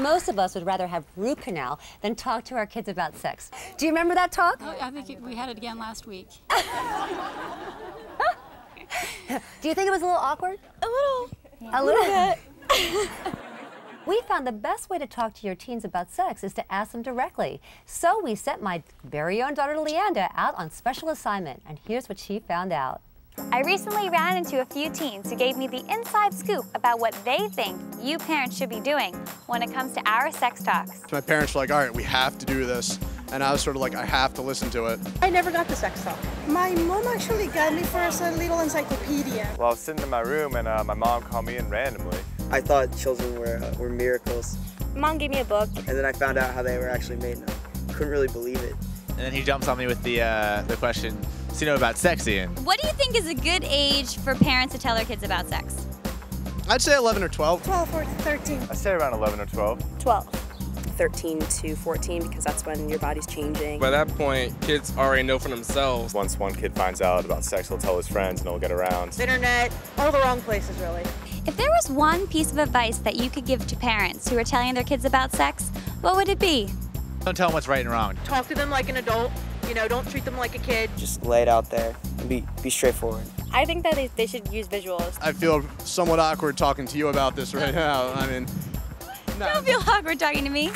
most of us would rather have root canal than talk to our kids about sex. Do you remember that talk? Oh, I think we had it again last week. Do you think it was a little awkward? A little. Yeah. A little bit. We found the best way to talk to your teens about sex is to ask them directly. So we sent my very own daughter, Leanda, out on special assignment, and here's what she found out. I recently ran into a few teens who gave me the inside scoop about what they think you parents should be doing when it comes to our sex talks. My parents were like, all right, we have to do this. And I was sort of like, I have to listen to it. I never got the sex talk. My mom actually got me first a little encyclopedia. Well, I was sitting in my room and my mom called me in randomly. I thought children were miracles. Mom gave me a book. And then I found out how they were actually made, and I couldn't really believe it. And then he jumps on me with the question, so you know about sex, Ian? What do you think is a good age for parents to tell their kids about sex? I'd say 11 or 12. 12 or 13. I'd say around 11 or 12. 12. 13 to 14 because that's when your body's changing. By that point, kids already know for themselves. Once one kid finds out about sex, he'll tell his friends and he'll get around. Internet, all the wrong places really. If there was one piece of advice that you could give to parents who are telling their kids about sex, what would it be? Don't tell them what's right and wrong. Talk to them like an adult, you know, don't treat them like a kid. Just lay it out there and be straightforward. I think that they should use visuals. I feel somewhat awkward talking to you about this right now. I mean, no. Don't feel awkward talking to me.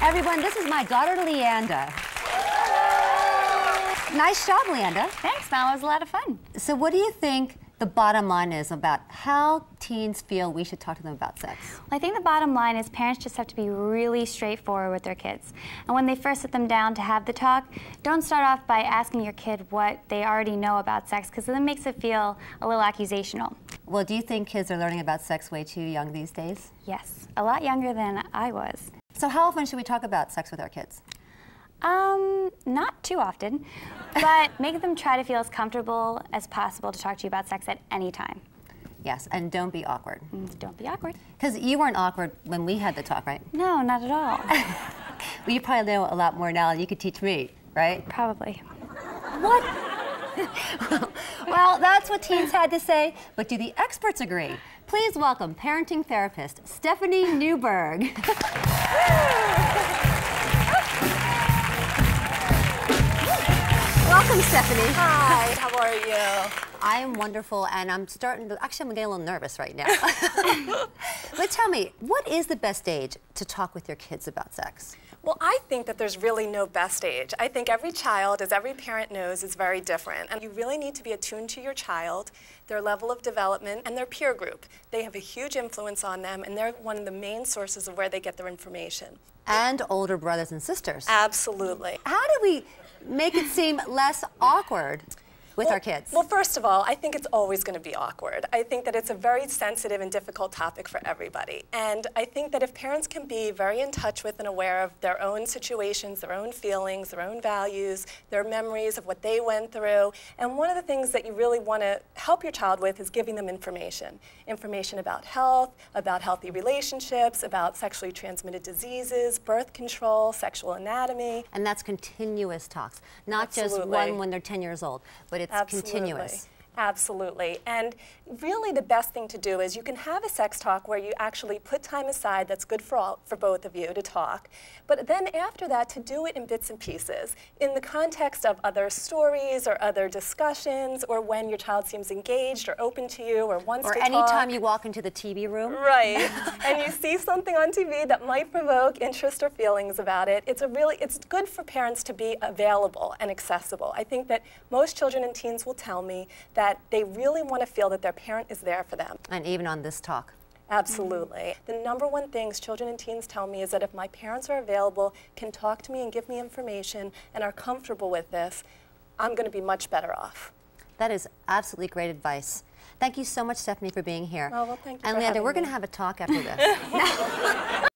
Everyone, this is my daughter, Leanda. Nice job, Leanda. Thanks, Mom. It was a lot of fun. So what do you think the bottom line is about how teens feel we should talk to them about sex? Well, I think the bottom line is parents just have to be really straightforward with their kids. And when they first sit them down to have the talk, don't start off by asking your kid what they already know about sex, because then it makes it feel a little accusational. Well, do you think kids are learning about sex way too young these days? Yes, a lot younger than I was. So how often should we talk about sex with our kids? Not too often, but make them try to feel as comfortable as possible to talk to you about sex at any time. Yes, and don't be awkward. Don't be awkward. Because you weren't awkward when we had the talk, right? No, not at all. Well, you probably know a lot more now than you could teach me, right? Probably. What? Well, that's what teens had to say, but do the experts agree? Please welcome parenting therapist Stephanie Newberg. Welcome, Stephanie. Hi, how are you? I am wonderful, and I'm getting a little nervous right now. But tell me, what is the best age to talk with your kids about sex? Well, I think that there's really no best age. I think every child, as every parent knows, is very different. And you really need to be attuned to your child, their level of development, and their peer group. They have a huge influence on them, and they're one of the main sources of where they get their information. And older brothers and sisters. Absolutely. How do we make it seem less awkward with our kids? Well, first of all, I think it's always going to be awkward. I think that it's a very sensitive and difficult topic for everybody. And I think that if parents can be very in touch with and aware of their own situations, their own feelings, their own values, their memories of what they went through, and one of the things that you really want to help your child with is giving them information. Information about health, about healthy relationships, about sexually transmitted diseases, birth control, sexual anatomy. And that's continuous talks, not Absolutely. just one when they're 10 years old, but it's continuous. Absolutely. And really the best thing to do is you can have a sex talk where you actually put time aside that's good for both of you to talk, but then after that to do it in bits and pieces in the context of other stories or other discussions or when your child seems engaged or open to you or wants to talk. Or anytime you walk into the TV room. Right. And you see something on TV that might provoke interest or feelings about it. It's good for parents to be available and accessible. I think that most children and teens will tell me that they really want to feel that their parent is there for them. And even on this talk. Absolutely. The number one things children and teens tell me is that if my parents are available, can talk to me and give me information, and are comfortable with this, I'm going to be much better off. That is absolutely great advice. Thank you so much, Stephanie, for being here. Oh, well, thank you. And Leanda, we're going to have a talk after this.